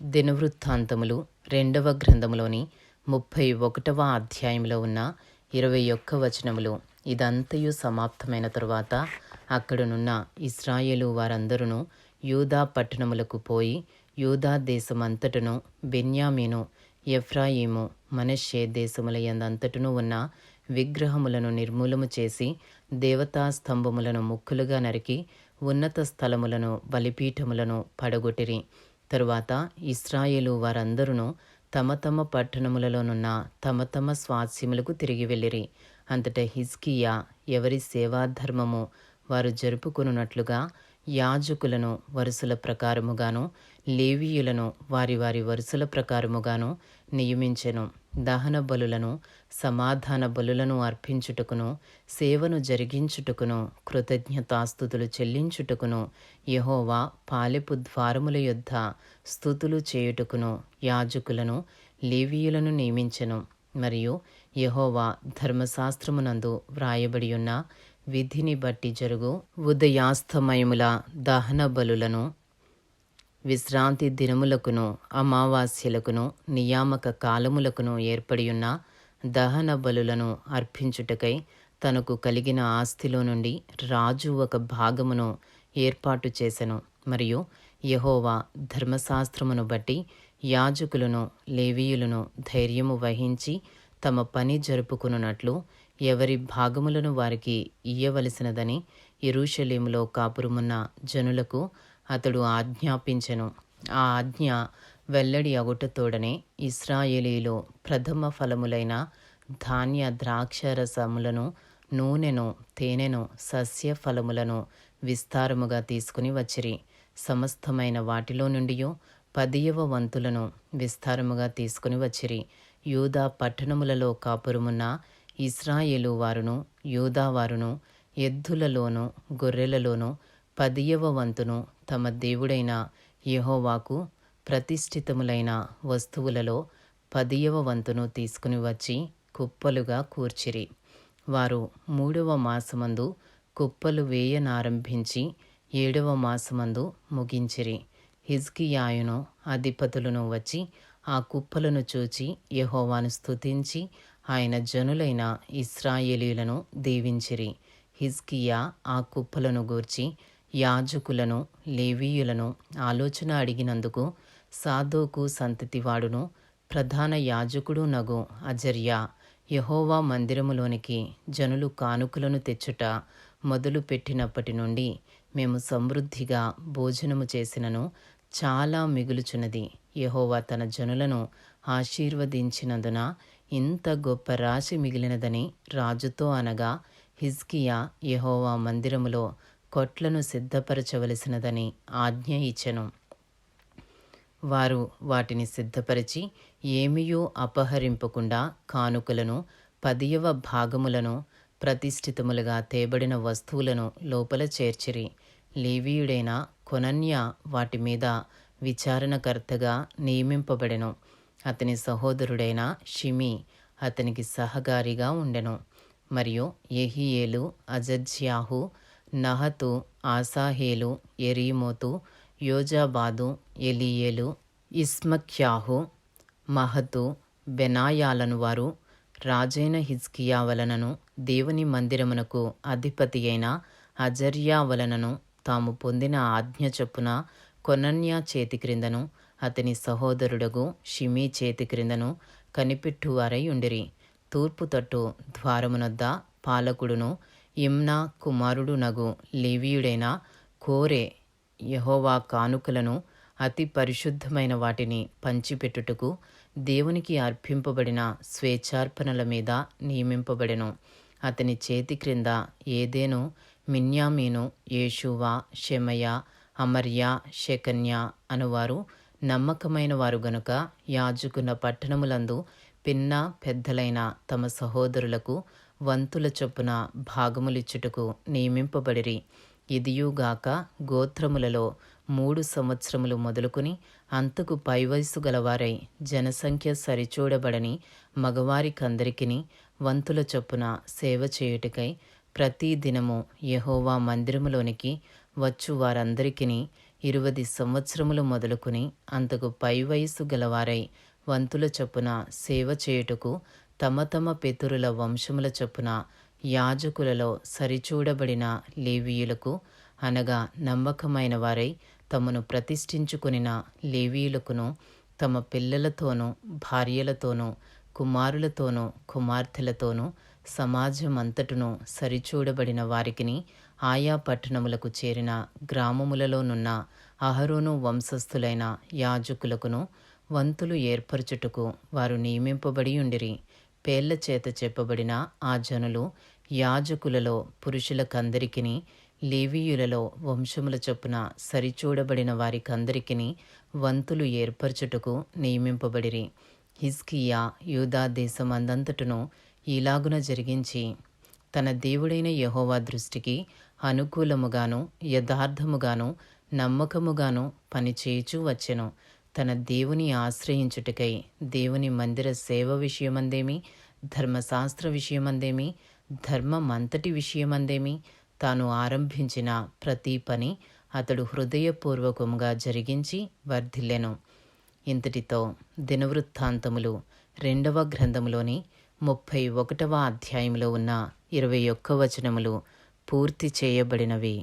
దినవృత్తాంతములు 2వ గ్రంథములోని 31వ అధ్యాయంలో ఉన్న 21 వచనములు. ఇదంతయు సమాప్తమైన తరువాత అక్కడనున్న ఇశ్రాయేలు వారందరూ యూదా పట్టణములకు పోయి యూదా దేశమంతటను బెన్యామీను ఎఫ్రాయిము మనష్షే దేశముల యందంతటను ఉన్న విగ్రహములను నిర్మూలము చేసి దేవతా స్తంభములను ముక్కలుగా నరికి ఉన్నత స్థలములను బలిపీఠములను పడగొట్టిరి. తరువాత ఇశ్రాయేలు వారందరూ తమ తమ పట్టణములలోనున్న తమ తమ స్వాస్యములకు తిరిగి వెళ్ళిరి. అంతటా హిజ్కియా ఎవరి సేవాధర్మము వారు జరుపుకొనున్నట్లుగా యాజకులను వరుసల ప్రకారముగాను లేవీయులను వారి వారి వరుసల ప్రకారముగాను నియమించెను. దహన బలులను సమాధాన బలులను అర్పించుటకును సేవను జరిగించుటకును కృతజ్ఞతాస్తుతులు చెల్లించుటకును యెహోవా పాలెపు ద్వారముల యొద్ద స్తుతులు చేయుటకును యాజకులను లేవీయులను నియమించెను. మరియు యెహోవా ధర్మశాస్త్రమునందు వ్రాయబడి ఉన్న విధిని బట్టి జరుగు ఉదయాస్తమయముల దహన బలులను విశ్రాంతి దినములకును అమావాస్యలకును నియామక కాలములకును ఏర్పడియున్న దహన బలులను అర్పించుటకై తనకు కలిగిన ఆస్తిలో నుండి రాజు ఒక భాగమును ఏర్పాటు చేసెను. మరియు యెహోవా ధర్మశాస్త్రమును బట్టి యాజకులను లేవీయులను ధైర్యము వహించి తమ పని జరుపుకున్నట్లు ఎవరి భాగములను వారికి ఇయ్యవలసినదని యెరూషలేములో కాపురమున్న జనులకు అతడు ఆజ్ఞాపించెను. ఆ ఆజ్ఞ వెల్లడి అగుటతోడనే ఇశ్రాయేలీలో ప్రథమ ఫలములైన ధాన్య ద్రాక్షరసములను నూనెను తేనెను సస్య ఫలములను విస్తారముగా తీసుకుని వచ్చిరి. సమస్తమైన వాటిలో నుండి 10వ వంతులను విస్తారముగా తీసుకుని వచ్చిరి. యూదా పట్టణములలో కాపురమున్న ఇశ్రాయేలు వారును యూదా వారును ఎద్దులలోను గొర్రెలలోను 10వ వంతును తమ దేవుడైన యెహోవాకు ప్రతిష్ఠితములైన వస్తువులలో 10వ వంతును తీసుకుని వచ్చి కుప్పలుగా కూర్చిరి. వారు 3వ మాసమందు కుప్పలు వేయనారంభించి 7వ మాసమందు ముగించిరి. హిజ్కియాయును అధిపతులను వచ్చి ఆ కుప్పలను చూచి యెహోవాను స్తుతించి ఆయన జనులైన ఇశ్రాయేలీయులను దీవించిరి. హిజ్కియా ఆ కుప్పలను గూర్చి యాజకులను లేవీయులను ఆలోచన అడిగినందుకు సాదోకు సంతతివాడును ప్రధాన యాజకుడు నగు అజర్యా యెహోవా మందిరములోనికి జనులు కానుకలను తెచ్చుట మొదలు పెట్టినప్పటి నుండి మేము సమృద్ధిగా భోజనము చేసినను చాలా మిగులుచున్నది. యెహోవా తన జనులను ఆశీర్వదించినందున ఇంత గొప్ప రాశి మిగిలినదని రాజుతో అనగా హిజ్కియా యెహోవా మందిరములో కొట్లను సిద్ధపరచవలసినదని ఆజ్ఞ ఇచ్చెను. వారు వాటిని సిద్ధపరిచి ఏమీయూ అపహరింపకుండా కానుకలను 10వ భాగములను ప్రతిష్ఠితములుగా తేబడిన వస్తువులను లోపల చేర్చిరి. లేవీయుడైన కొనన్య వాటి మీద విచారణకర్తగా నియమింపబడెను. అతని సహోదరుడైన షిమీ అతనికి సహకారిగా ఉండెను. మరియు యెహీయేలు అజజ్యాహు నహతు ఆసాహేలు యెరీమోతు యోజాబాదు ఎలీయేలు ఇస్మఖ్యాహు మహతు బెనాయాలను వారు రాజైన హిజ్కియా వలనను దేవుని మందిరమునకు అధిపతి అయిన అజర్యా వలనను తాము పొందిన ఆజ్ఞ చొప్పున కొనన్య చేతి క్రిందను అతని సహోదరుడగు షిమీ చేతి క్రిందను కనిపెట్టువారై ఉండిరి. తూర్పు తట్టు ద్వారమునొద్ద పాలకుడును ఇమ్నా కుమారుడు నగు లేవీయుడైన కోరే యెహోవా కానుకలను అతి పరిశుద్ధమైన వాటిని పంచిపెట్టుటకు దేవునికి అర్పింపబడిన స్వేచ్ఛార్పణల మీద నియమింపబడెను. అతని చేతి క్రింద ఏదేను మిన్యామీను యేషూవ షెమయ అమర్య షెకన్య అనువారు నమ్మకమైన వారు గనుక యాజకుల పట్టణములందు పిన్న పెద్దలైన తమ సహోదరులకు వంతుల చొప్పున భాగములిచ్చుటకు నియమింపబడిరి. ఇదియుగాక గోత్రములలో 3 సంవత్సరములు మొదలుకొని అంతకు పైవయసు గలవారై జనసంఖ్య సరిచూడబడని మగవారికందరికిని వంతుల చొప్పున సేవ చేయుటకై ప్రతి దినము యెహోవా మందిరములోనికి వచ్చు వారందరికిని 20 సంవత్సరములు మొదలుకొని అంతకు పై వయస్సు గలవారై వంతుల చొప్పున సేవ చేయుటకు తమ తమ పితరుల వంశముల చొప్పున యాజకులలో సరిచూడబడిన లేవీయులకు, అనగా నమ్మకమైన వారై తమను ప్రతిష్ఠించుకొనిన లేవీయులకును, తమ పిల్లలతోనూ భార్యలతోనూ కుమారులతోనూ కుమార్తెలతోనూ సమాజమంతటను సరిచూడబడిన వారికిని, ఆయా పట్టణములకు చేరిన గ్రామములలోనున్న అహరోను వంశస్థులైన యాజకులకును వంతులు ఏర్పరచుటకు వారు నియమింపబడి ఉండిరి. పేర్ల చేత చెప్పబడిన ఆ జనులు యాజకులలో పురుషులకందరికిని, లేవీయులలో వంశముల చొప్పున సరిచూడబడిన వారికందరికిని వంతులు ఏర్పరచుటకు నియమింపబడిరి. హిజ్కియా యూదా దేశమందంతటను ఇలాగున జరిగించి తన దేవుడైన యెహోవా దృష్టికి అనుకూలముగాను యథార్థముగాను నమ్మకముగాను పనిచేయుచూ వచ్చెను. తన దేవుని ఆశ్రయించుటకై దేవుని మందిర సేవ విషయమందేమి, ధర్మశాస్త్ర విషయమందేమి, ధర్మమంతటి విషయమందేమి తాను ఆరంభించిన ప్రతి పని అతడు హృదయపూర్వకముగా జరిగించి వర్ధిల్లెను. ఇంతటితో దినవృత్తాంతములు 2వ గ్రంథములోని 31వ అధ్యాయంలో ఉన్న 21 వచనములు పూర్తి చేయబడినవి.